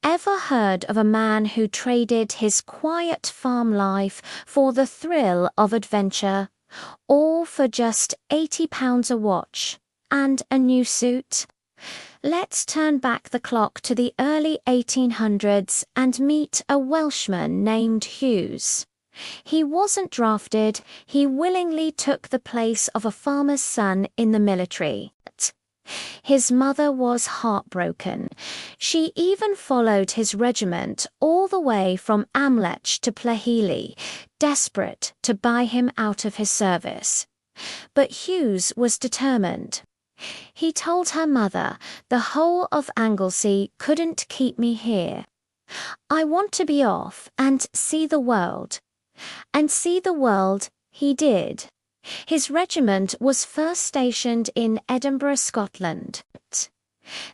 Ever heard of a man who traded his quiet farm life for the thrill of adventure, all for just £80 a watch and a new suit? Let's turn back the clock to the early 1800s and meet a Welshman named Hughes. He wasn't drafted, he willingly took the place of a farmer's son in the military. His mother was heartbroken. She even followed his regiment all the way from Amlech to Pwllheli, desperate to buy him out of his service. But Hughes was determined. He told her mother, "The whole of Anglesey couldn't keep me here. I want to be off and see the world." And see the world he did. His regiment was first stationed in Edinburgh, Scotland.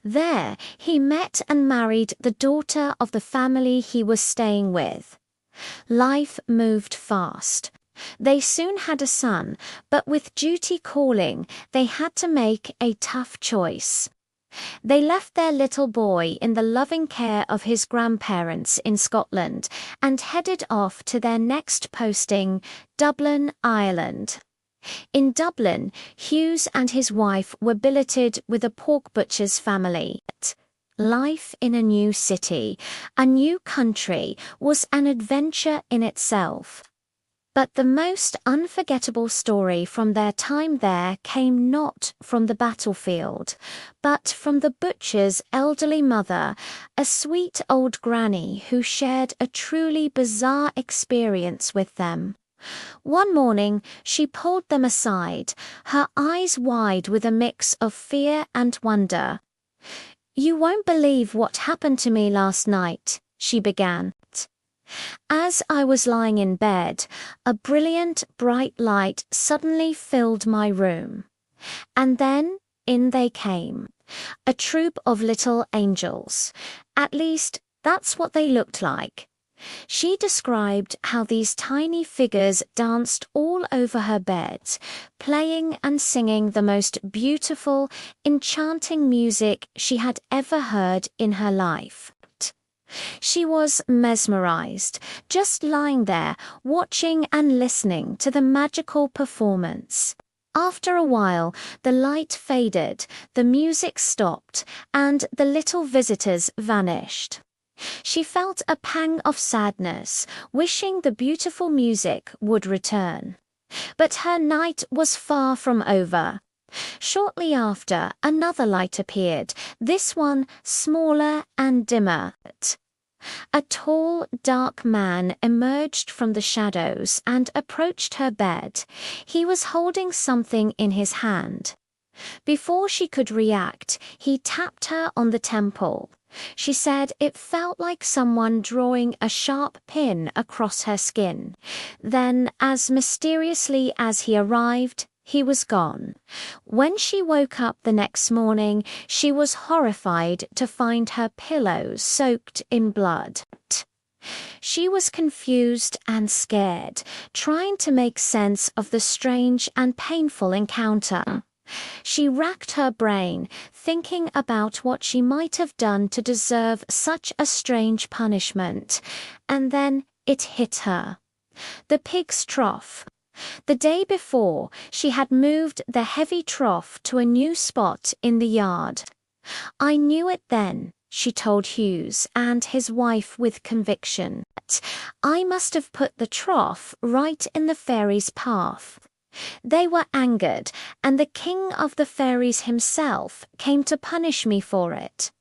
There he met and married the daughter of the family he was staying with. Life moved fast. They soon had a son, but with duty calling, they had to make a tough choice. They left their little boy in the loving care of his grandparents in Scotland and headed off to their next posting, Dublin, Ireland. In Dublin, Hughes and his wife were billeted with a pork butcher's family. Life in a new city, a new country, was an adventure in itself. But the most unforgettable story from their time there came not from the battlefield, but from the butcher's elderly mother, a sweet old granny who shared a truly bizarre experience with them. One morning, she pulled them aside, her eyes wide with a mix of fear and wonder. "You won't believe what happened to me last night," she began. "As I was lying in bed, a brilliant, bright light suddenly filled my room. And then in they came, a troop of little angels. At least, that's what they looked like." She described how these tiny figures danced all over her bed, playing and singing the most beautiful, enchanting music she had ever heard in her life. She was mesmerized, just lying there, watching and listening to the magical performance. After a while, the light faded, the music stopped, and the little visitors vanished. She felt a pang of sadness, wishing the beautiful music would return. But her night was far from over. Shortly after, another light appeared, this one smaller and dimmer. A tall, dark man emerged from the shadows and approached her bed. He was holding something in his hand. Before she could react, he tapped her on the temple. She said it felt like someone drawing a sharp pin across her skin. Then, as mysteriously as he arrived, he was gone. When she woke up the next morning, she was horrified to find her pillows soaked in blood. She was confused and scared, trying to make sense of the strange and painful encounter. She racked her brain, thinking about what she might have done to deserve such a strange punishment, and then it hit her. The pig's trough. The day before, she had moved the heavy trough to a new spot in the yard. "I knew it then," she told Hughes and his wife with conviction. "I must have put the trough right in the fairies' path." They were angered, and the king of the fairies himself came to punish me for it.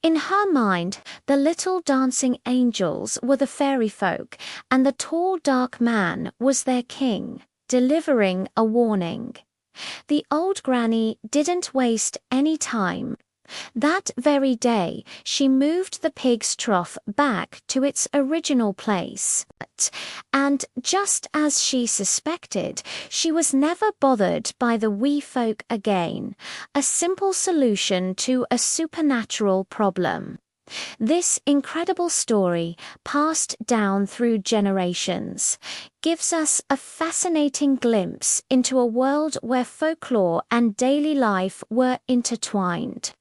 In her mind, the little dancing angels were the fairy folk, and the tall dark man was their king, delivering a warning. The old granny didn't waste any time. That very day, she moved the pig's trough back to its original place. And just as she suspected, she was never bothered by the wee folk again, a simple solution to a supernatural problem. This incredible story, passed down through generations, gives us a fascinating glimpse into a world where folklore and daily life were intertwined.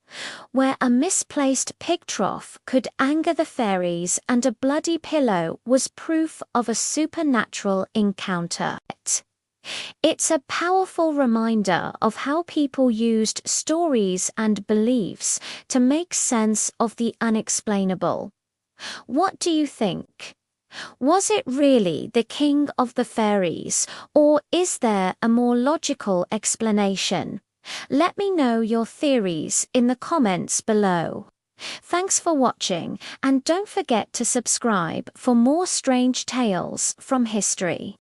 where a misplaced pig trough could anger the fairies and a bloody pillow was proof of a supernatural encounter. It's a powerful reminder of how people used stories and beliefs to make sense of the unexplainable. What do you think? Was it really the king of the fairies, or is there a more logical explanation? Let me know your theories in the comments below. Thanks for watching, and don't forget to subscribe for more strange tales from history.